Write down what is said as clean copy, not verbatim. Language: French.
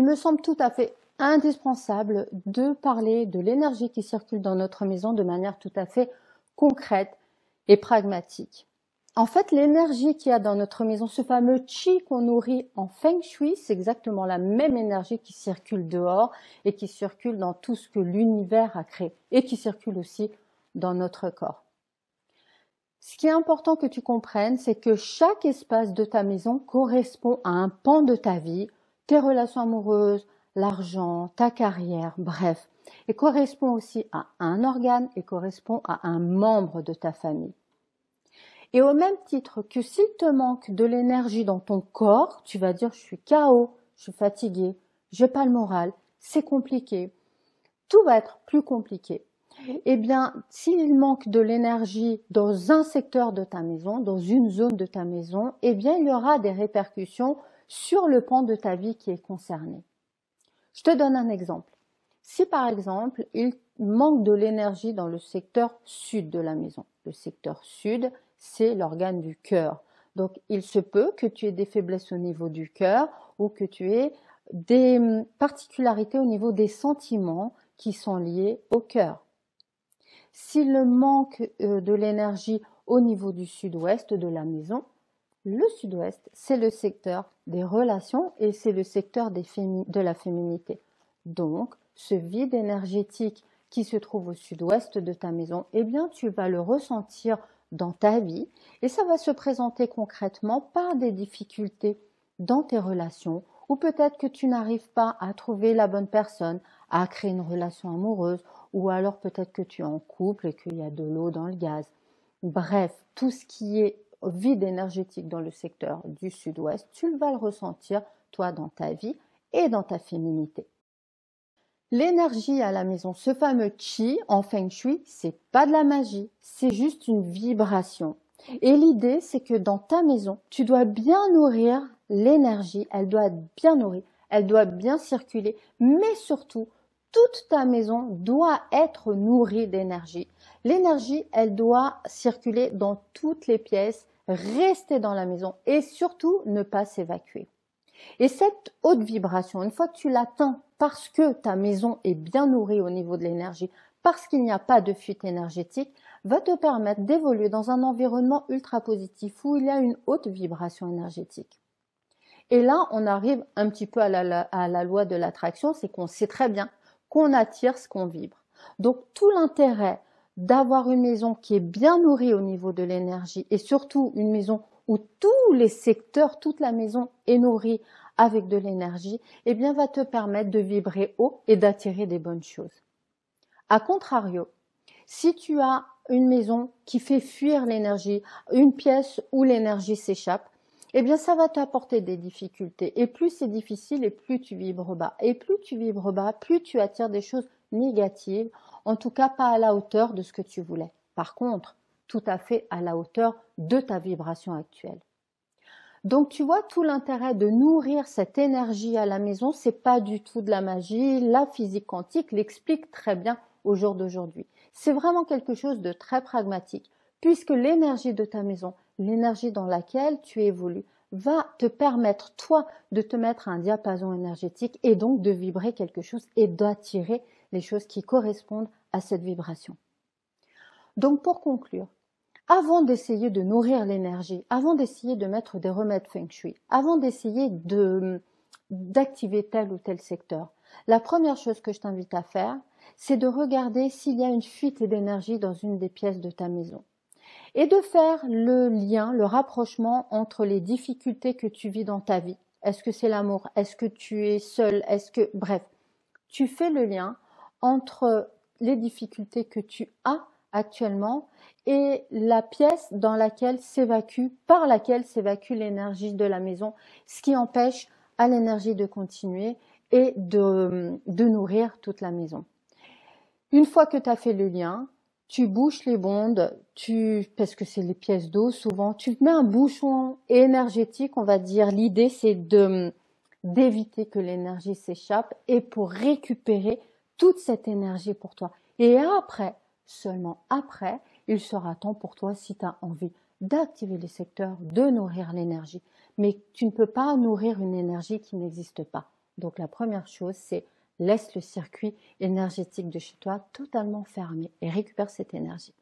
il me semble tout à fait indispensable de parler de l'énergie qui circule dans notre maison de manière tout à fait concrète et pragmatique. En fait, l'énergie qu'il y a dans notre maison, ce fameux chi qu'on nourrit en feng shui, c'est exactement la même énergie qui circule dehors et qui circule dans tout ce que l'univers a créé et qui circule aussi dans notre corps. Ce qui est important que tu comprennes, c'est que chaque espace de ta maison correspond à un pan de ta vie, tes relations amoureuses, l'argent, ta carrière, bref, et correspond aussi à un organe et correspond à un membre de ta famille. Et au même titre que s'il te manque de l'énergie dans ton corps, tu vas dire je suis KO, je suis fatigué, j'ai pas le moral, c'est compliqué. Tout va être plus compliqué. Eh bien, s'il manque de l'énergie dans un secteur de ta maison, dans une zone de ta maison, eh bien, il y aura des répercussions sur le pan de ta vie qui est concerné. Je te donne un exemple. Si par exemple, il manque de l'énergie dans le secteur sud de la maison, le secteur sud, c'est l'organe du cœur. Donc, il se peut que tu aies des faiblesses au niveau du cœur ou que tu aies des particularités au niveau des sentiments qui sont liés au cœur. S'il manque de l'énergie au niveau du sud-ouest de la maison, le sud-ouest, c'est le secteur des relations et c'est le secteur de la féminité. Donc, ce vide énergétique qui se trouve au sud-ouest de ta maison, eh bien, tu vas le ressentir dans ta vie et ça va se présenter concrètement par des difficultés dans tes relations ou peut-être que tu n'arrives pas à trouver la bonne personne, à créer une relation amoureuse ou alors peut-être que tu es en couple et qu'il y a de l'eau dans le gaz. Bref, tout ce qui est vide énergétique dans le secteur du sud-ouest, tu vas le ressentir toi dans ta vie et dans ta féminité. L'énergie à la maison, ce fameux chi en feng shui, c'est pas de la magie, c'est juste une vibration. Et l'idée, c'est que dans ta maison, tu dois bien nourrir l'énergie, elle doit être bien nourrie, elle doit bien circuler, mais surtout, toute ta maison doit être nourrie d'énergie. L'énergie, elle doit circuler dans toutes les pièces, rester dans la maison et surtout ne pas s'évacuer. Et cette haute vibration, une fois que tu l'atteins parce que ta maison est bien nourrie au niveau de l'énergie, parce qu'il n'y a pas de fuite énergétique, va te permettre d'évoluer dans un environnement ultra positif où il y a une haute vibration énergétique. Et là, on arrive un petit peu à la loi de l'attraction, c'est qu'on sait très bien qu'on attire ce qu'on vibre. Donc, tout l'intérêt d'avoir une maison qui est bien nourrie au niveau de l'énergie et surtout une maison où tous les secteurs, toute la maison est nourrie avec de l'énergie, eh bien, va te permettre de vibrer haut et d'attirer des bonnes choses. A contrario, si tu as une maison qui fait fuir l'énergie, une pièce où l'énergie s'échappe, eh bien, ça va t'apporter des difficultés. Et plus c'est difficile, et plus tu vibres bas. Et plus tu vibres bas, plus tu attires des choses négatives, en tout cas pas à la hauteur de ce que tu voulais. Par contre, tout à fait à la hauteur de ta vibration actuelle. Donc, tu vois, tout l'intérêt de nourrir cette énergie à la maison, c'est pas du tout de la magie. La physique quantique l'explique très bien au jour d'aujourd'hui. C'est vraiment quelque chose de très pragmatique, puisque l'énergie de ta maison, l'énergie dans laquelle tu évolues, va te permettre, toi, de te mettre à un diapason énergétique et donc de vibrer quelque chose et d'attirer les choses qui correspondent à cette vibration. Donc, pour conclure, avant d'essayer de nourrir l'énergie, avant d'essayer de mettre des remèdes feng shui, avant d'essayer d'activer tel ou tel secteur, la première chose que je t'invite à faire, c'est de regarder s'il y a une fuite d'énergie dans une des pièces de ta maison et de faire le lien, le rapprochement entre les difficultés que tu vis dans ta vie. Est-ce que c'est l'amour? Est-ce que tu es seul? Bref, tu fais le lien entre les difficultés que tu as actuellement et la pièce par laquelle s'évacue l'énergie de la maison, ce qui empêche à l'énergie de continuer et de nourrir toute la maison. Une fois que tu as fait le lien, tu bouches les bondes, parce que c'est les pièces d'eau souvent, tu mets un bouchon énergétique, on va dire. L'idée, c'est d'éviter que l'énergie s'échappe et pour récupérer toute cette énergie pour toi. Et après, seulement après, il sera temps pour toi, si tu as envie d'activer les secteurs, de nourrir l'énergie. Mais tu ne peux pas nourrir une énergie qui n'existe pas. Donc la première chose, c'est laisse le circuit énergétique de chez toi totalement fermé et récupère cette énergie.